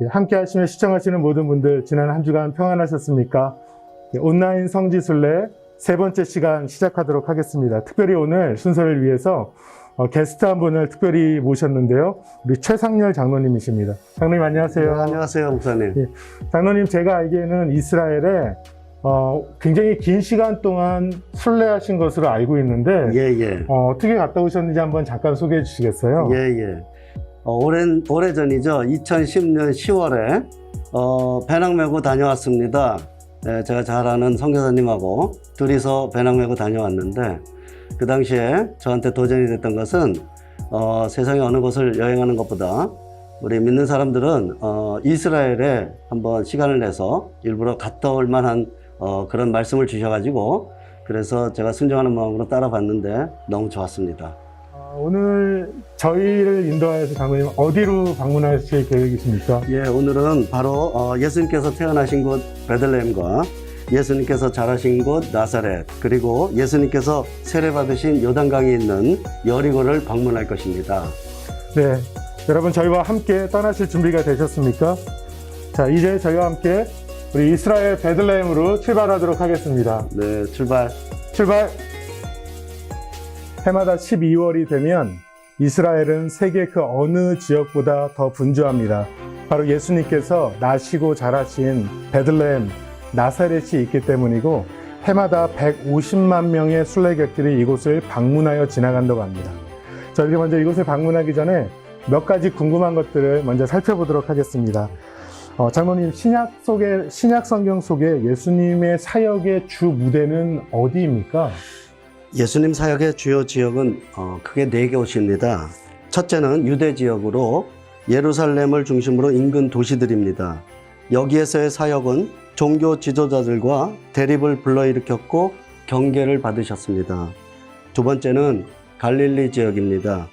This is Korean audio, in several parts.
함께 하시며 시청하시는 모든 분들 지난 한 주간 평안하셨습니까? 온라인 성지순례 세 번째 시간 시작하도록 하겠습니다. 특별히 오늘 순서를 위해서 게스트 한 분을 특별히 모셨는데요. 우리 최상렬 장로님이십니다. 장로님 안녕하세요. 네, 안녕하세요, 목사님. 예, 장로님 제가 알기에는 이스라엘에 굉장히 긴 시간 동안 순례하신 것으로 알고 있는데 예. 어떻게 갔다 오셨는지 한번 잠깐 소개해 주시겠어요? 예. 오래전이죠. 2010년 10월에 배낭 메고 다녀왔습니다. 네, 제가 잘 아는 선교사님하고 둘이서 배낭 메고 다녀왔는데 그 당시에 저한테 도전이 됐던 것은 세상의 어느 곳을 여행하는 것보다 우리 믿는 사람들은 이스라엘에 한번 시간을 내서 일부러 갔다 올 만한 그런 말씀을 주셔가지고 그래서 제가 순종하는 마음으로 따라봤는데 너무 좋았습니다. 오늘 저희를 인도하여서 장로님 어디로 방문하실 계획이십니까? 예, 오늘은 바로 예수님께서 태어나신 곳 베들레헴과 예수님께서 자라신 곳 나사렛 그리고 예수님께서 세례받으신 요단강이 있는 여리고를 방문할 것입니다. 네, 여러분 저희와 함께 떠나실 준비가 되셨습니까? 자, 이제 저희와 함께 우리 이스라엘 베들레헴으로 출발하도록 하겠습니다. 네, 출발. 해마다 12월이 되면 이스라엘은 세계 그 어느 지역보다 더 분주합니다. 바로 예수님께서 나시고 자라신 베들레헴, 나사렛이 있기 때문이고 해마다 150만 명의 순례객들이 이곳을 방문하여 지나간다고 합니다. 저희가 먼저 이곳을 방문하기 전에 몇 가지 궁금한 것들을 먼저 살펴보도록 하겠습니다. 장로님, 신약 성경 속에 예수님의 사역의 주 무대는 어디입니까? 예수님 사역의 주요 지역은 크게 4곳입니다. 첫째는 유대 지역으로 예루살렘을 중심으로 인근 도시들입니다. 여기에서의 사역은 종교 지도자들과 대립을 불러일으켰고 경계를 받으셨습니다. 두 번째는 갈릴리 지역입니다.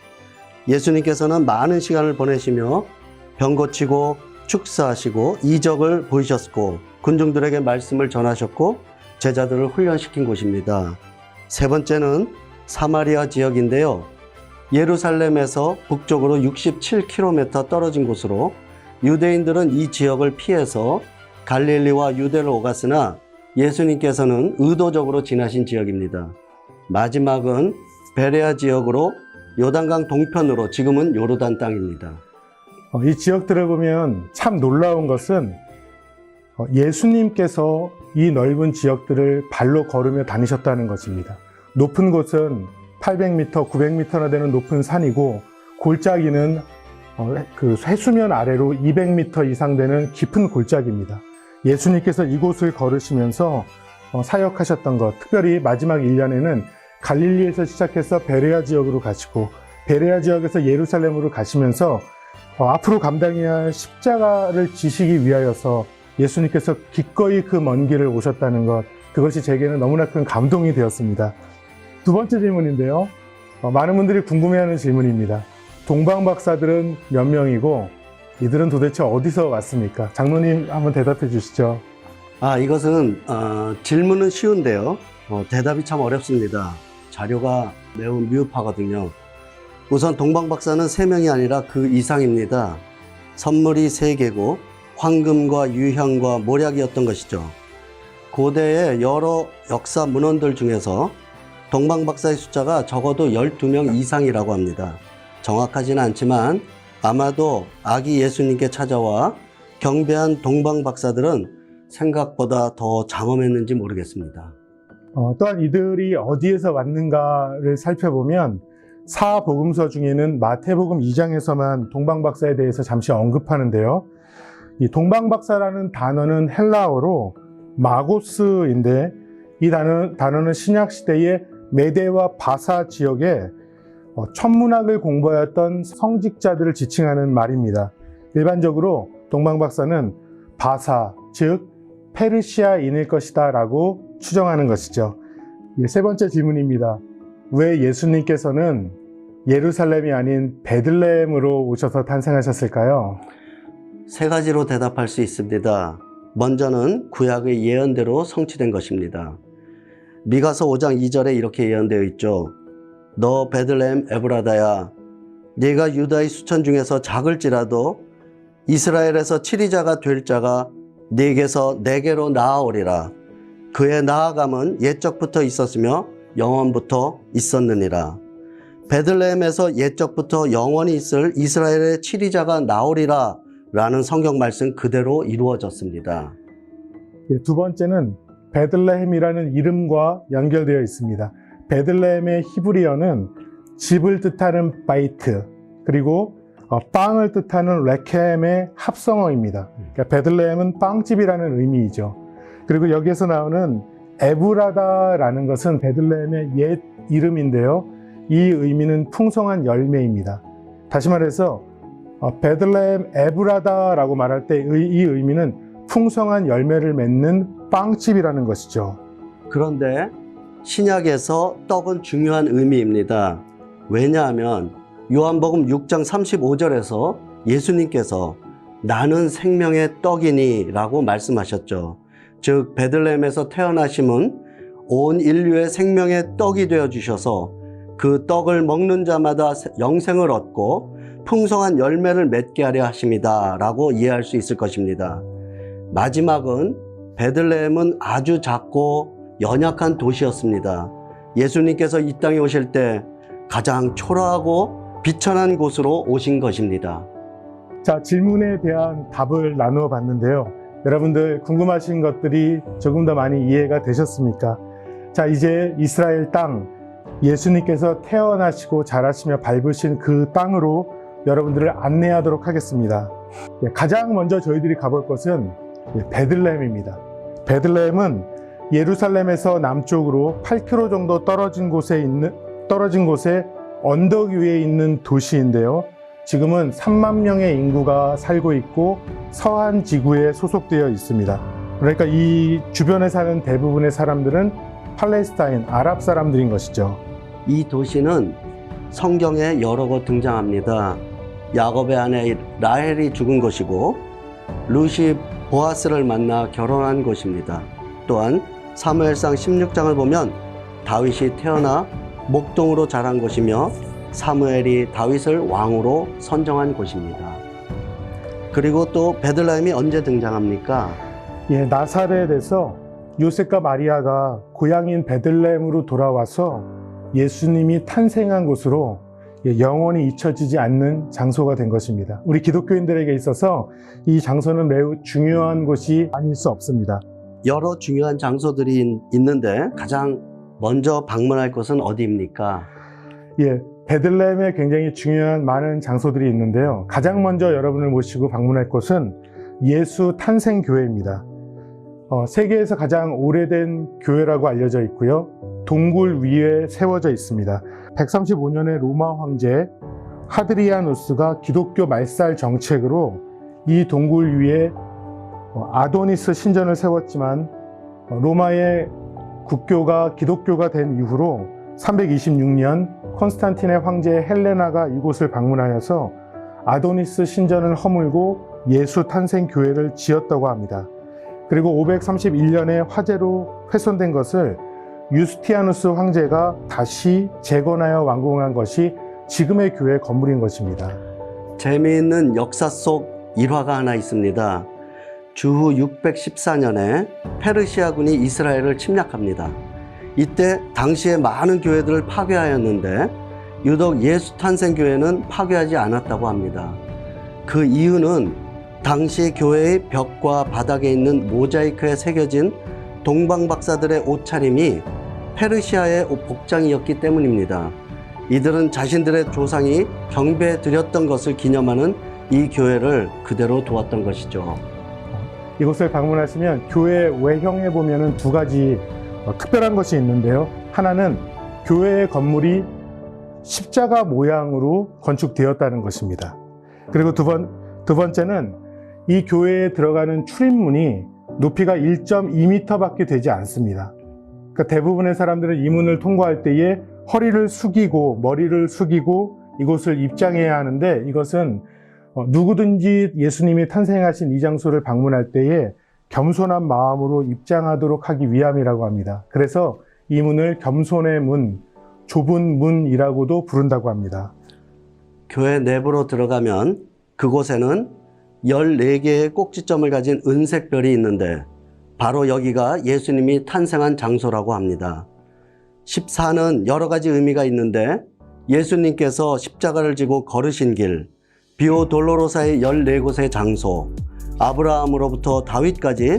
예수님께서는 많은 시간을 보내시며 병 고치고 축사하시고 이적을 보이셨고 군중들에게 말씀을 전하셨고 제자들을 훈련시킨 곳입니다. 세 번째는 사마리아 지역인데요. 예루살렘에서 북쪽으로 67km 떨어진 곳으로 유대인들은 이 지역을 피해서 갈릴리와 유대로 오갔으나 예수님께서는 의도적으로 지나신 지역입니다. 마지막은 베레아 지역으로 요단강 동편으로 지금은 요르단 땅입니다. 이 지역들을 보면 참 놀라운 것은 예수님께서 이 넓은 지역들을 발로 걸으며 다니셨다는 것입니다. 높은 곳은 800m, 900m나 되는 높은 산이고 골짜기는 그 해수면 아래로 200m 이상 되는 깊은 골짜기입니다. 예수님께서 이곳을 걸으시면서 사역하셨던 것, 특별히 마지막 1년에는 갈릴리에서 시작해서 베레아 지역으로 가시고 베레아 지역에서 예루살렘으로 가시면서 앞으로 감당해야 할 십자가를 지시기 위하여서 예수님께서 기꺼이 그 먼 길을 오셨다는 것, 그것이 제게는 너무나 큰 감동이 되었습니다. 두 번째 질문인데요. 많은 분들이 궁금해하는 질문입니다. 동방박사들은 몇 명이고 이들은 도대체 어디서 왔습니까? 장로님 한번 대답해 주시죠. 이것은 질문은 쉬운데요. 대답이 참 어렵습니다. 자료가 매우 미흡하거든요. 우선 동방박사는 3명이 아니라 그 이상입니다. 선물이 3개고 황금과 유향과 모략이었던 것이죠. 고대의 여러 역사 문헌들 중에서 동방박사의 숫자가 적어도 12명 이상이라고 합니다. 정확하지는 않지만 아마도 아기 예수님께 찾아와 경배한 동방박사들은 생각보다 더 장엄했는지 모르겠습니다. 또한 이들이 어디에서 왔는가를 살펴보면 사복음서 중에는 마태복음 2장에서만 동방박사에 대해서 잠시 언급하는데요. 이 동방박사라는 단어는 헬라어로 마고스인데 이 단어는 신약시대의 메데와 바사 지역에 천문학을 공부하였던 성직자들을 지칭하는 말입니다. 일반적으로 동방박사는 바사, 즉 페르시아인일 것이다 라고 추정하는 것이죠. 세 번째 질문입니다. 왜 예수님께서는 예루살렘이 아닌 베들레헴으로 오셔서 탄생하셨을까요? 3가지로 대답할 수 있습니다. 먼저는 구약의 예언대로 성취된 것입니다. 미가서 5장 2절에 이렇게 예언되어 있죠. 너 베들레헴 에브라다야, 네가 유다의 수천 중에서 작을지라도 이스라엘에서 치리자가 될 자가 네게서 내게로 나아오리라. 그의 나아감은 옛적부터 있었으며 영원부터 있었느니라. 베들레헴에서 옛적부터 영원히 있을 이스라엘의 치리자가 나오리라 라는 성경 말씀 그대로 이루어졌습니다. 두 번째는 베들레헴이라는 이름과 연결되어 있습니다. 베들레헴의 히브리어는 집을 뜻하는 바이트, 그리고 빵을 뜻하는 레켐의 합성어입니다. 그러니까 베들레헴은 빵집이라는 의미이죠. 그리고 여기에서 나오는 에브라다라는 것은 베들레헴의 옛 이름인데요. 이 의미는 풍성한 열매입니다. 다시 말해서 베들레헴 에브라다라고 말할 때 이 의미는 풍성한 열매를 맺는 빵집이라는 것이죠. 그런데 신약에서 떡은 중요한 의미입니다. 왜냐하면 요한복음 6장 35절에서 예수님께서 나는 생명의 떡이니 라고 말씀하셨죠. 즉 베들레헴에서 태어나심은 온 인류의 생명의 떡이 되어주셔서 그 떡을 먹는 자마다 영생을 얻고 풍성한 열매를 맺게 하려 하십니다 라고 이해할 수 있을 것입니다. 마지막은 베들레헴은 아주 작고 연약한 도시였습니다. 예수님께서 이 땅에 오실 때 가장 초라하고 비천한 곳으로 오신 것입니다. 자, 질문에 대한 답을 나누어 봤는데요. 여러분들 궁금하신 것들이 조금 더 많이 이해가 되셨습니까? 자, 이제 이스라엘 땅, 예수님께서 태어나시고 자라시며 밟으신 그 땅으로 여러분들을 안내하도록 하겠습니다. 가장 먼저 저희들이 가볼 것은 베들레헴입니다. 베들레헴은 예루살렘에서 남쪽으로 8km 정도 떨어진 곳에 언덕 위에 있는 도시인데요. 지금은 3만 명의 인구가 살고 있고 서한 지구에 소속되어 있습니다. 그러니까 이 주변에 사는 대부분의 사람들은 팔레스타인, 아랍 사람들인 것이죠. 이 도시는 성경에 여러 곳 등장합니다. 야곱의 아내 라헬이 죽은 곳이고 룻이 보아스를 만나 결혼한 곳입니다. 또한 사무엘상 16장을 보면 다윗이 태어나 목동으로 자란 곳이며 사무엘이 다윗을 왕으로 선정한 곳입니다. 그리고 또 베들레헴이 언제 등장합니까? 나사렛에서 요셉과 마리아가 고향인 베들레헴으로 돌아와서 예수님이 탄생한 곳으로 영원히 잊혀지지 않는 장소가 된 것입니다. 우리 기독교인들에게 있어서 이 장소는 매우 중요한 곳이 아닐 수 없습니다. 여러 중요한 장소들이 있는데 가장 먼저 방문할 곳은 어디입니까? 베들레헴에 굉장히 중요한 많은 장소들이 있는데요. 가장 먼저 여러분을 모시고 방문할 곳은 예수 탄생교회입니다. 세계에서 가장 오래된 교회라고 알려져 있고요. 동굴 위에 세워져 있습니다. 135년의 로마 황제 하드리아누스가 기독교 말살 정책으로 이 동굴 위에 아도니스 신전을 세웠지만 로마의 국교가 기독교가 된 이후로 326년 콘스탄틴의 황제 헬레나가 이곳을 방문하여서 아도니스 신전을 허물고 예수 탄생 교회를 지었다고 합니다. 그리고 531년에 화재로 훼손된 것을 유스티아누스 황제가 다시 재건하여 완공한 것이 지금의 교회 건물인 것입니다. 재미있는 역사 속 일화가 하나 있습니다. 주후 614년에 페르시아군이 이스라엘을 침략합니다. 이때 당시에 많은 교회들을 파괴하였는데 유독 예수 탄생교회는 파괴하지 않았다고 합니다. 그 이유는 당시 교회의 벽과 바닥에 있는 모자이크에 새겨진 동방 박사들의 옷차림이 페르시아의 복장이었기 때문입니다. 이들은 자신들의 조상이 경배해 드렸던 것을 기념하는 이 교회를 그대로 두었던 것이죠. 이곳을 방문하시면 교회 외형에 보면 두 가지 특별한 것이 있는데요. 하나는 교회의 건물이 십자가 모양으로 건축되었다는 것입니다. 그리고 두 번째는 이 교회에 들어가는 출입문이 높이가 1.2m밖에 되지 않습니다. 그러니까 대부분의 사람들은 이 문을 통과할 때에 허리를 숙이고 머리를 숙이고 이곳을 입장해야 하는데 이것은 누구든지 예수님이 탄생하신 이 장소를 방문할 때에 겸손한 마음으로 입장하도록 하기 위함이라고 합니다. 그래서 이 문을 겸손의 문, 좁은 문이라고도 부른다고 합니다. 교회 내부로 들어가면 그곳에는 14개의 꼭지점을 가진 은색 별이 있는데 바로 여기가 예수님이 탄생한 장소라고 합니다. 14는 여러 가지 의미가 있는데 예수님께서 십자가를 지고 걸으신 길, 비오 돌로로사의 14곳의 장소, 아브라함으로부터 다윗까지,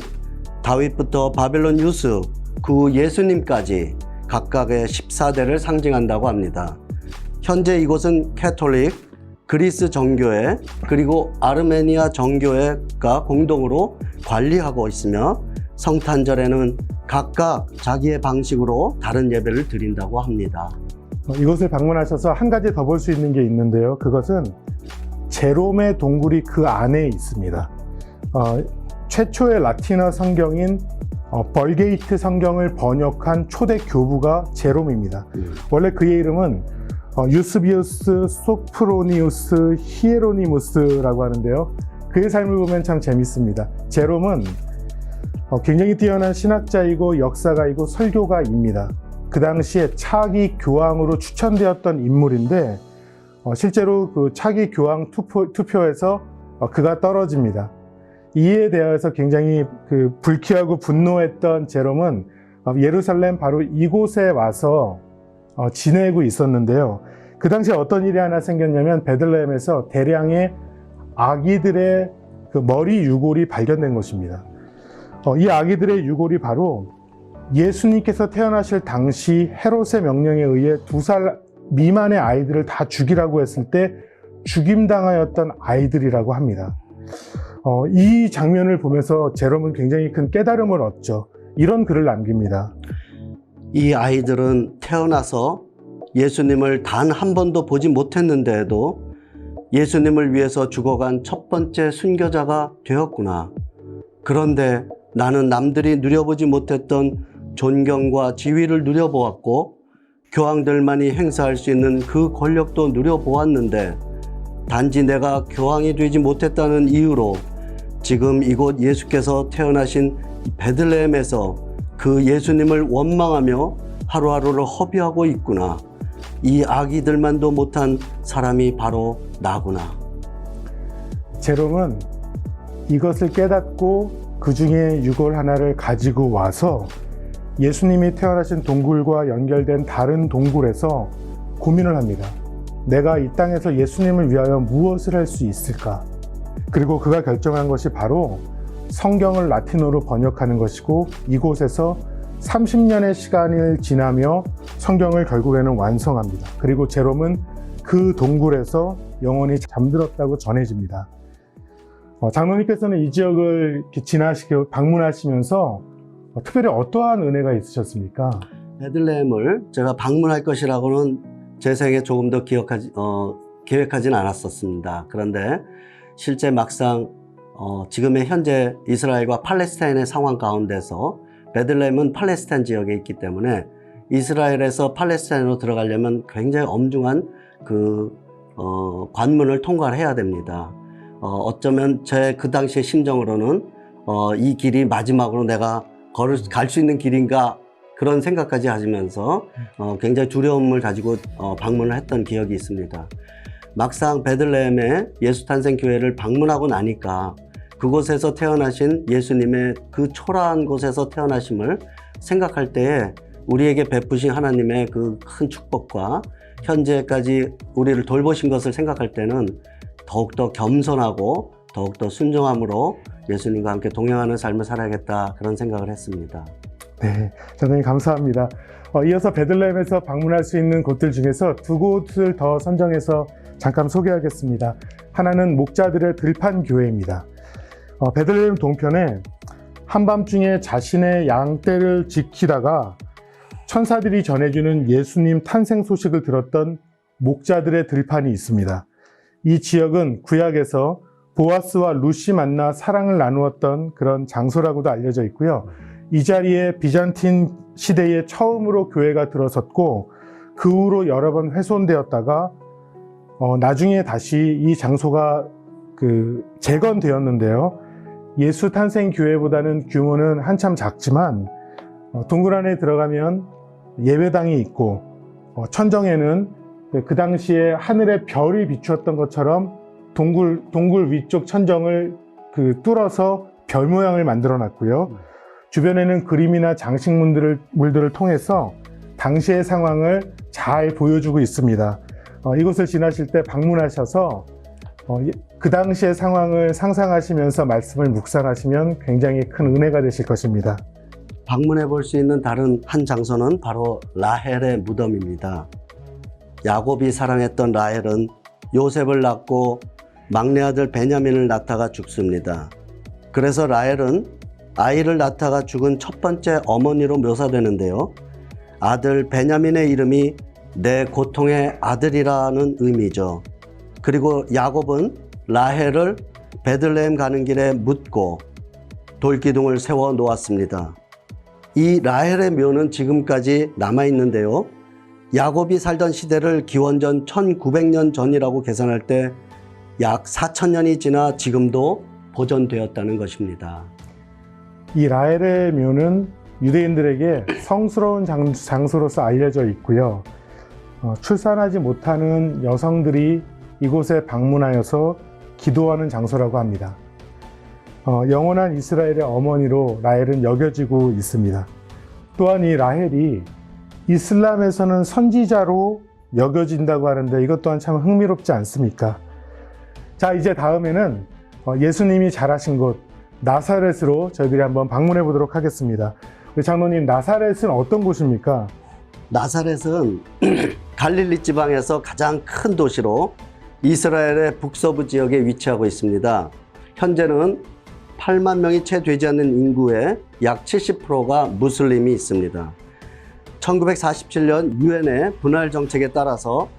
다윗부터 바벨론 유스, 그 예수님까지 각각의 14대를 상징한다고 합니다. 현재 이곳은 캐톨릭, 그리스 정교회, 그리고 아르메니아 정교회가 공동으로 관리하고 있으며 성탄절에는 각각 자기의 방식으로 다른 예배를 드린다고 합니다. 이곳을 방문하셔서 한 가지 더 볼 수 있는 게 있는데요. 그것은 제롬의 동굴이 그 안에 있습니다. 최초의 라틴어 성경인 벌게이트 성경을 번역한 초대 교부가 제롬입니다. 원래 그의 이름은 유스비우스 소프로니우스 히에로니무스라고 하는데요. 그의 삶을 보면 참 재밌습니다. 제롬은 굉장히 뛰어난 신학자이고 역사가이고 설교가입니다. 그 당시에 차기 교황으로 추천되었던 인물인데 실제로 그 차기 교황 투표에서 그가 떨어집니다. 이에 대해서 굉장히 불쾌하고 분노했던 제롬은 예루살렘 바로 이곳에 와서 지내고 있었는데요. 그 당시에 어떤 일이 하나 생겼냐면 베들레헴에서 대량의 아기들의 그 머리 유골이 발견된 것입니다. 이 아기들의 유골이 바로 예수님께서 태어나실 당시 헤롯의 명령에 의해 2살 미만의 아이들을 다 죽이라고 했을 때 죽임당하였던 아이들이라고 합니다. 이 장면을 보면서 제롬은 굉장히 큰 깨달음을 얻죠. 이런 글을 남깁니다. 이 아이들은 태어나서 예수님을 단 한 번도 보지 못했는데도 예수님을 위해서 죽어간 첫 번째 순교자가 되었구나. 그런데 나는 남들이 누려보지 못했던 존경과 지위를 누려보았고 교황들만이 행사할 수 있는 그 권력도 누려보았는데 단지 내가 교황이 되지 못했다는 이유로 지금 이곳 예수께서 태어나신 베들레헴에서 그 예수님을 원망하며 하루하루를 허비하고 있구나. 이 아기들만도 못한 사람이 바로 나구나. 제롬은 이것을 깨닫고 그 중에 유골 하나를 가지고 와서 예수님이 태어나신 동굴과 연결된 다른 동굴에서 고민을 합니다. 내가 이 땅에서 예수님을 위하여 무엇을 할 수 있을까? 그리고 그가 결정한 것이 바로 성경을 라틴어로 번역하는 것이고 이곳에서 30년의 시간을 지나며 성경을 결국에는 완성합니다. 그리고 제롬은 그 동굴에서 영원히 잠들었다고 전해집니다. 장로님께서는 이 지역을 방문하시면서 특별히 어떠한 은혜가 있으셨습니까? 베들레헴을 제가 방문할 것이라고는 제 생에 조금 더 계획하진 않았었습니다. 그런데 실제 막상 지금의 현재 이스라엘과 팔레스타인의 상황 가운데서 베들레헴은 팔레스타인 지역에 있기 때문에 이스라엘에서 팔레스타인으로 들어가려면 굉장히 엄중한 관문을 통과를 해야 됩니다. 어쩌면 제 그 당시의 심정으로는 이 길이 마지막으로 내가 갈 수 있는 길인가 그런 생각까지 하시면서 굉장히 두려움을 가지고 방문을 했던 기억이 있습니다. 막상 베들레헴의 예수탄생교회를 방문하고 나니까 그곳에서 태어나신 예수님의 그 초라한 곳에서 태어나심을 생각할 때에 우리에게 베푸신 하나님의 그 큰 축복과 현재까지 우리를 돌보신 것을 생각할 때는 더욱더 겸손하고 더욱더 순종함으로 예수님과 함께 동행하는 삶을 살아야겠다 그런 생각을 했습니다. 네, 장로님 감사합니다. 이어서 베들레헴에서 방문할 수 있는 곳들 중에서 2곳을 더 선정해서 잠깐 소개하겠습니다. 하나는 목자들의 들판 교회입니다. 베들레헴 동편에 한밤중에 자신의 양떼를 지키다가 천사들이 전해주는 예수님 탄생 소식을 들었던 목자들의 들판이 있습니다. 이 지역은 구약에서 보아스와 룻이 만나 사랑을 나누었던 그런 장소라고도 알려져 있고요. 이 자리에 비잔틴 시대에 처음으로 교회가 들어섰고 그 후로 여러 번 훼손되었다가 나중에 다시 이 장소가 재건되었는데요. 예수 탄생 교회보다는 규모는 한참 작지만 동굴 안에 들어가면 예배당이 있고 천정에는 그 당시에 하늘의 별이 비추었던 것처럼 동굴 위쪽 천정을 뚫어서 별 모양을 만들어 놨고요. 주변에는 그림이나 장식물들을 통해서 당시의 상황을 잘 보여주고 있습니다. 이곳을 지나실 때 방문하셔서 그 당시의 상황을 상상하시면서 말씀을 묵상하시면 굉장히 큰 은혜가 되실 것입니다. 방문해 볼 수 있는 다른 한 장소는 바로 라헬의 무덤입니다. 야곱이 사랑했던 라헬은 요셉을 낳고 막내 아들 베냐민을 낳다가 죽습니다. 그래서 라헬은 아이를 낳다가 죽은 첫 번째 어머니로 묘사되는데요. 아들 베냐민의 이름이 내 고통의 아들이라는 의미죠. 그리고 야곱은 라헬을 베들레헴 가는 길에 묻고 돌기둥을 세워 놓았습니다. 이 라헬의 묘는 지금까지 남아있는데요. 야곱이 살던 시대를 기원전 1900년 전이라고 계산할 때 약 4000년이 지나 지금도 보존되었다는 것입니다. 이 라헬의 묘는 유대인들에게 성스러운 장소로서 알려져 있고요. 출산하지 못하는 여성들이 이곳에 방문하여서 기도하는 장소라고 합니다. 영원한 이스라엘의 어머니로 라헬은 여겨지고 있습니다. 또한 이 라헬이 이슬람에서는 선지자로 여겨진다고 하는데 이것 또한 참 흥미롭지 않습니까? 자, 이제 다음에는 예수님이 자라신 곳 나사렛으로 저희들이 한번 방문해 보도록 하겠습니다. 우리 장로님, 나사렛은 어떤 곳입니까? 나사렛은 갈릴리 지방에서 가장 큰 도시로 이스라엘의 북서부 지역에 위치하고 있습니다. 현재는 8만 명이 채 되지 않는 인구의 약 70%가 무슬림이 있습니다. 1947년 유엔의 분할 정책에 따라서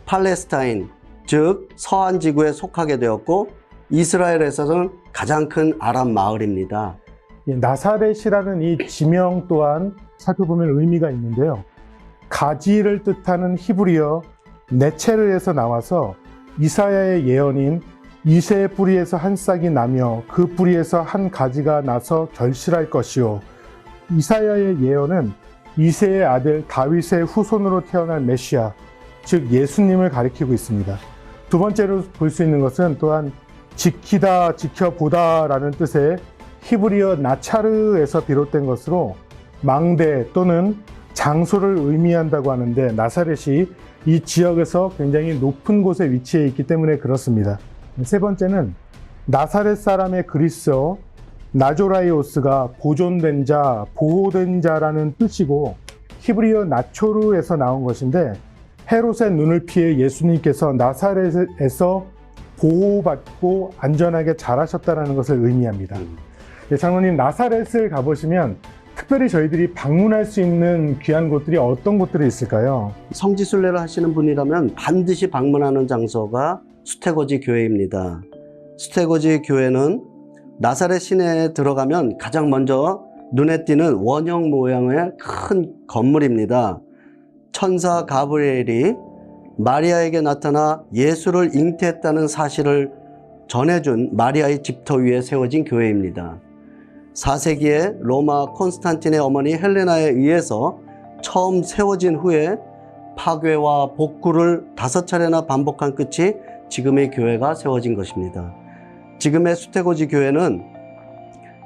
팔레스타인, 즉 서한 지구에 속하게 되었고 이스라엘에서는 가장 큰 아랍 마을입니다. 나사렛이라는 이 지명 또한 살펴보면 의미가 있는데요. 가지를 뜻하는 히브리어 네체르에서 나와서 이사야의 예언인 이새의 뿌리에서 한 싹이 나며 그 뿌리에서 한 가지가 나서 결실할 것이요. 이사야의 예언은 이새의 아들 다윗의 후손으로 태어날 메시아, 즉 예수님을 가리키고 있습니다. 두 번째로 볼 수 있는 것은 또한 지키다, 지켜보다 라는 뜻의 히브리어 나차르에서 비롯된 것으로 망대 또는 장소를 의미한다고 하는데 나사렛이 이 지역에서 굉장히 높은 곳에 위치해 있기 때문에 그렇습니다. 세 번째는 나사렛 사람의 그리스어 나조라이오스가 보존된 자, 보호된 자라는 뜻이고 히브리어 나초르에서 나온 것인데 헤롯의 눈을 피해 예수님께서 나사렛에서 보호받고 안전하게 자라셨다는 것을 의미합니다. 장로님, 나사렛을 가보시면 특별히 저희들이 방문할 수 있는 귀한 곳들이 어떤 곳들이 있을까요? 성지순례를 하시는 분이라면 반드시 방문하는 장소가 수태고지 교회입니다. 수태고지 교회는 나사렛 시내에 들어가면 가장 먼저 눈에 띄는 원형 모양의 큰 건물입니다. 천사 가브리엘이 마리아에게 나타나 예수를 잉태했다는 사실을 전해준 마리아의 집터 위에 세워진 교회입니다. 4세기에 로마 콘스탄틴의 어머니 헬레나에 의해서 처음 세워진 후에 파괴와 복구를 5차례나 반복한 끝이 지금의 교회가 세워진 것입니다. 지금의 수태고지 교회는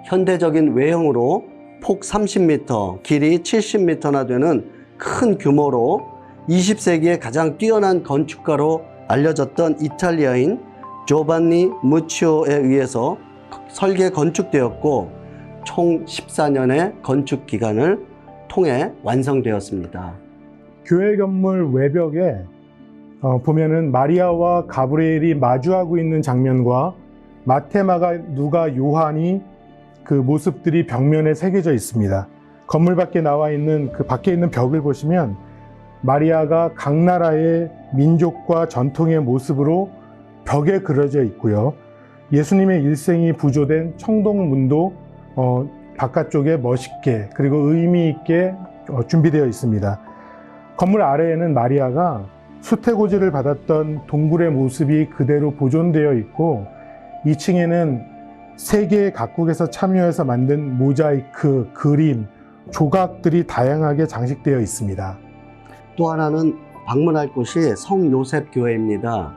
현대적인 외형으로 폭 30m, 길이 70m나 되는 큰 규모로 20세기에 가장 뛰어난 건축가로 알려졌던 이탈리아인 조반니 무치오에 의해서 설계 건축되었고 총 14년의 건축 기간을 통해 완성되었습니다. 교회 건물 외벽에 보면은 마리아와 가브리엘이 마주하고 있는 장면과 마태, 마가, 누가, 요한이 그 모습들이 벽면에 새겨져 있습니다. 건물 밖에 나와 있는 그 밖에 있는 벽을 보시면 마리아가 각 나라의 민족과 전통의 모습으로 벽에 그려져 있고요. 예수님의 일생이 부조된 청동문도 바깥쪽에 멋있게 그리고 의미 있게 준비되어 있습니다. 건물 아래에는 마리아가 수태고지를 받았던 동굴의 모습이 그대로 보존되어 있고 2층에는 세계 각국에서 참여해서 만든 모자이크, 그림, 조각들이 다양하게 장식되어 있습니다. 또 하나는 방문할 곳이 성요셉 교회입니다.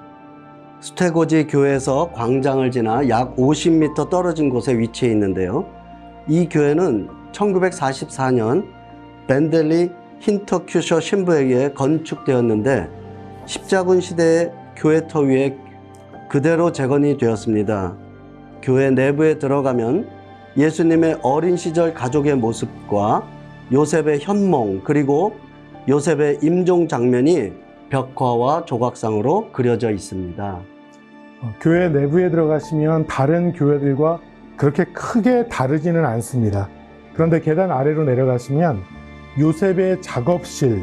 수태고지 교회에서 광장을 지나 약 50m 떨어진 곳에 위치해 있는데요. 이 교회는 1944년 벤델리 힌터큐셔 신부에 의해 건축되었는데 십자군 시대의 교회터 위에 그대로 재건이 되었습니다. 교회 내부에 들어가면 예수님의 어린 시절 가족의 모습과 요셉의 현몽 그리고 요셉의 임종 장면이 벽화와 조각상으로 그려져 있습니다. 교회 내부에 들어가시면 다른 교회들과 그렇게 크게 다르지는 않습니다. 그런데 계단 아래로 내려가시면 요셉의 작업실,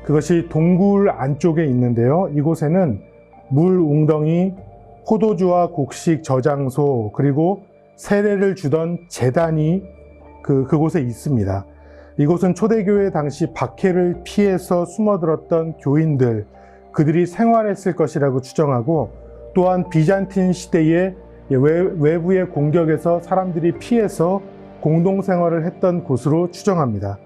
그것이 동굴 안쪽에 있는데요. 이곳에는 물 웅덩이, 포도주와 곡식 저장소, 그리고 세례를 주던 제단이 그곳에 있습니다. 이곳은 초대교회 당시 박해를 피해서 숨어들었던 교인들, 그들이 생활했을 것이라고 추정하고, 또한 비잔틴 시대의 외부의 공격에서 사람들이 피해서 공동생활을 했던 곳으로 추정합니다.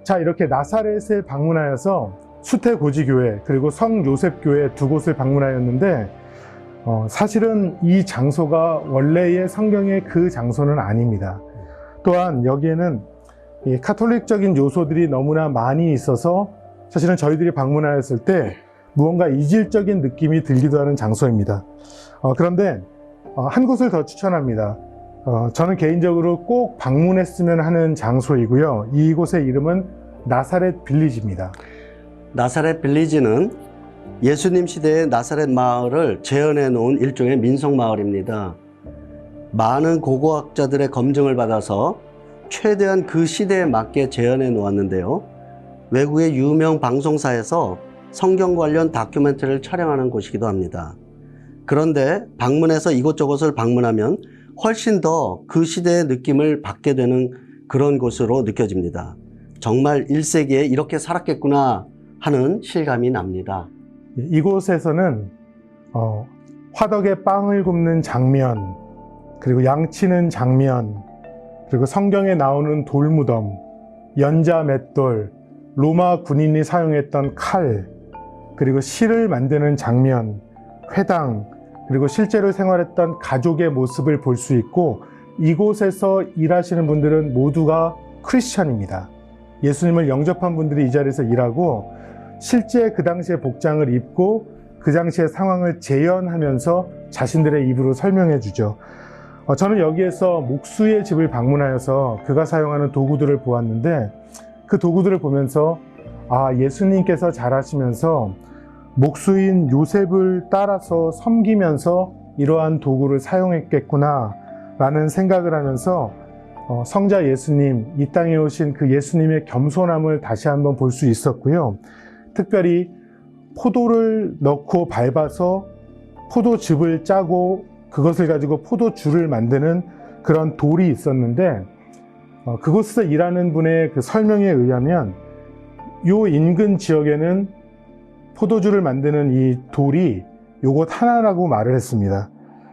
자, 이렇게 나사렛에 방문하여서 수태고지교회 그리고 성요셉교회 두 곳을 방문하였는데 사실은 이 장소가 원래의 성경의 그 장소는 아닙니다. 또한 여기에는 이 카톨릭적인 요소들이 너무나 많이 있어서 사실은 저희들이 방문하였을 때 무언가 이질적인 느낌이 들기도 하는 장소입니다. 그런데 한 곳을 더 추천합니다. 저는 개인적으로 꼭 방문했으면 하는 장소이고요. 이곳의 이름은 나사렛 빌리지입니다. 나사렛 빌리지는 예수님 시대의 나사렛 마을을 재현해 놓은 일종의 민속 마을입니다. 많은 고고학자들의 검증을 받아서 최대한 그 시대에 맞게 재현해 놓았는데요. 외국의 유명 방송사에서 성경 관련 다큐멘터리를 촬영하는 곳이기도 합니다. 그런데 방문해서 이곳저곳을 방문하면 훨씬 더 그 시대의 느낌을 받게 되는 그런 곳으로 느껴집니다. 정말 1세기에 이렇게 살았겠구나 하는 실감이 납니다. 이곳에서는 화덕에 빵을 굽는 장면, 그리고 양치는 장면, 그리고 성경에 나오는 돌무덤, 연자 맷돌, 로마 군인이 사용했던 칼, 그리고 실을 만드는 장면, 회당, 그리고 실제로 생활했던 가족의 모습을 볼 수 있고, 이곳에서 일하시는 분들은 모두가 크리스천입니다. 예수님을 영접한 분들이 이 자리에서 일하고 실제 그 당시의 복장을 입고 그 당시의 상황을 재현하면서 자신들의 입으로 설명해 주죠. 저는 여기에서 목수의 집을 방문하여서 그가 사용하는 도구들을 보았는데, 그 도구들을 보면서 예수님께서 자라시면서 목수인 요셉을 따라서 섬기면서 이러한 도구를 사용했겠구나 라는 생각을 하면서 성자 예수님, 이 땅에 오신 그 예수님의 겸손함을 다시 한번 볼 수 있었고요. 특별히 포도를 넣고 밟아서 포도즙을 짜고 그것을 가지고 포도주를 만드는 그런 돌이 있었는데, 그곳에서 일하는 분의 그 설명에 의하면 요 인근 지역에는 포도주를 만드는 이 돌이 요것 하나라고 말을 했습니다.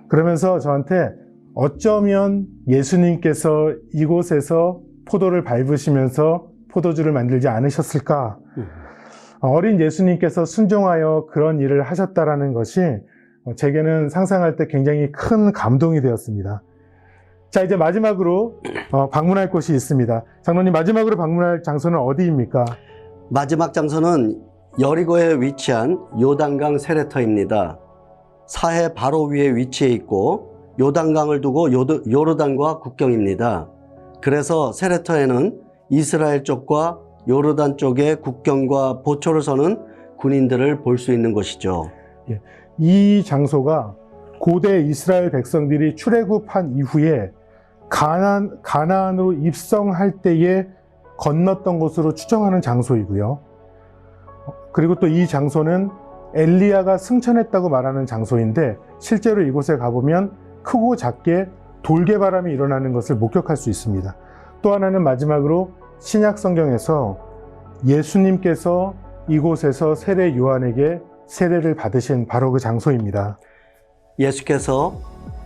그러면서 저한테 어쩌면 예수님께서 이곳에서 포도를 밟으시면서 포도주를 만들지 않으셨을까? 어린 예수님께서 순종하여 그런 일을 하셨다라는 것이 제게는 상상할 때 굉장히 큰 감동이 되었습니다. 자, 이제 마지막으로 방문할 곳이 있습니다. 장로님, 마지막으로 방문할 장소는 어디입니까? 마지막 장소는 여리고에 위치한 요단강 세례터입니다. 사해 바로 위에 위치해 있고 요단강을 두고 요르단과 국경입니다. 그래서 세례터에는 이스라엘 쪽과 요르단 쪽의 국경과 보초를 서는 군인들을 볼 수 있는 곳이죠. 이 장소가 고대 이스라엘 백성들이 출애굽한 이후에 가나안으로 입성할 때에 건넜던 곳으로 추정하는 장소이고요. 그리고 또 이 장소는 엘리야가 승천했다고 말하는 장소인데, 실제로 이곳에 가보면 크고 작게 돌개바람이 일어나는 것을 목격할 수 있습니다. 또 하나는 마지막으로 신약 성경에서 예수님께서 이곳에서 세례 요한에게 세례를 받으신 바로 그 장소입니다. 예수께서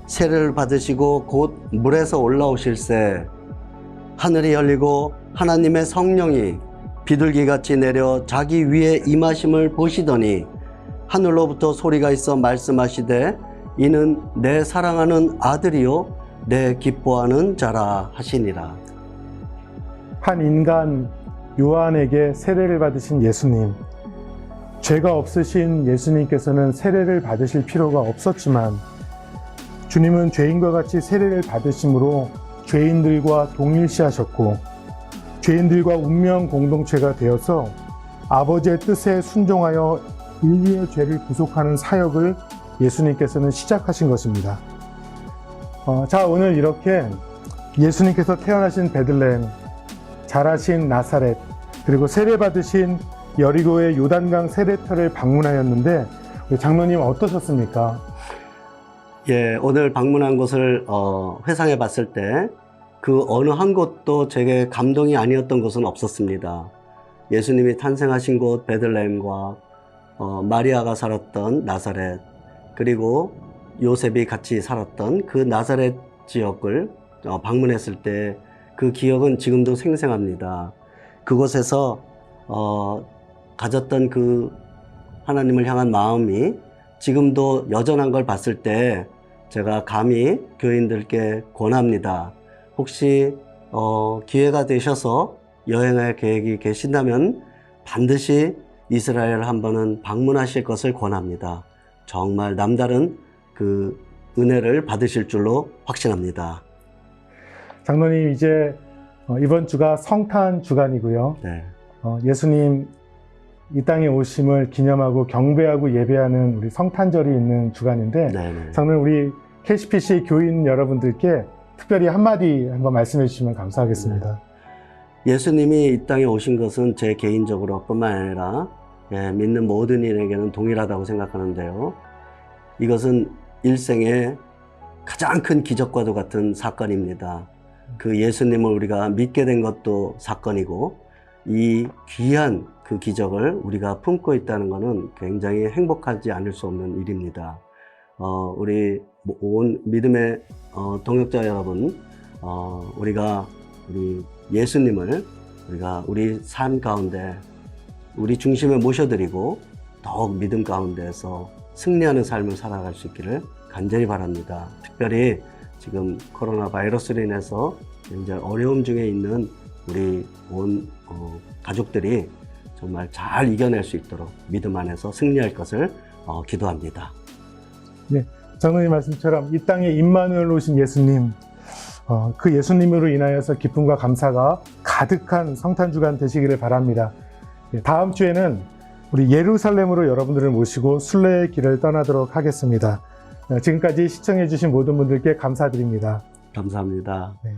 세례를 받으시고 곧 물에서 올라오실새 하늘이 열리고 하나님의 성령이 비둘기같이 내려 자기 위에 임하심을 보시더니 하늘로부터 소리가 있어 말씀하시되 이는 내 사랑하는 아들이요 내 기뻐하는 자라 하시니라. 한 인간 요한에게 세례를 받으신 예수님. 죄가 없으신 예수님께서는 세례를 받으실 필요가 없었지만 주님은 죄인과 같이 세례를 받으심으로 죄인들과 동일시하셨고 죄인들과 운명 공동체가 되어서 아버지의 뜻에 순종하여 인류의 죄를 구속하는 사역을 예수님께서는 시작하신 것입니다. 자, 오늘 이렇게 예수님께서 태어나신 베들레헴, 자라신 나사렛, 그리고 세례받으신 여리고의 요단강 세례터를 방문하였는데 우리 장로님 어떠셨습니까? 예, 오늘 방문한 곳을 회상해 봤을 때 그 어느 한 곳도 제게 감동이 아니었던 곳은 없었습니다. 예수님이 탄생하신 곳 베들레헴과 마리아가 살았던 나사렛, 그리고 요셉이 같이 살았던 그 나사렛 지역을 방문했을 때 그 기억은 지금도 생생합니다. 그곳에서 가졌던 그 하나님을 향한 마음이 지금도 여전한 걸 봤을 때 제가 감히 교인들께 권합니다. 혹시 기회가 되셔서 여행할 계획이 계신다면 반드시 이스라엘 한 번은 방문하실 것을 권합니다. 정말 남다른 그 은혜를 받으실 줄로 확신합니다. 장로님, 이제 이번 주가 성탄 주간이고요. 네. 예수님 이 땅에 오심을 기념하고 경배하고 예배하는 우리 성탄절이 있는 주간인데 네네. 장로님, 우리 KCPC 교인 여러분들께 특별히 한마디 한번 말씀해 주시면 감사하겠습니다. 예수님이 이 땅에 오신 것은 제 개인적으로 뿐만 아니라 믿는 모든 이에게는 동일하다고 생각하는데요. 이것은 일생의 가장 큰 기적과도 같은 사건입니다. 그 예수님을 우리가 믿게 된 것도 사건이고 이 귀한 그 기적을 우리가 품고 있다는 것은 굉장히 행복하지 않을 수 없는 일입니다. 우리 온 믿음의 동역자 여러분, 우리가 우리 예수님을 우리가 우리 삶 가운데 우리 중심에 모셔드리고 더욱 믿음 가운데서 승리하는 삶을 살아갈 수 있기를 간절히 바랍니다. 특별히 지금 코로나 바이러스로 인해서 굉장히 어려움 중에 있는 우리 온 가족들이 정말 잘 이겨낼 수 있도록 믿음 안에서 승리할 것을 기도합니다. 네, 장로님 말씀처럼 이 땅에 임마누엘 오신 예수님, 그 예수님으로 인하여서 기쁨과 감사가 가득한 성탄주간 되시기를 바랍니다. 다음 주에는 우리 예루살렘으로 여러분들을 모시고 순례의 길을 떠나도록 하겠습니다. 지금까지 시청해 주신 모든 분들께 감사드립니다. 감사합니다. 네.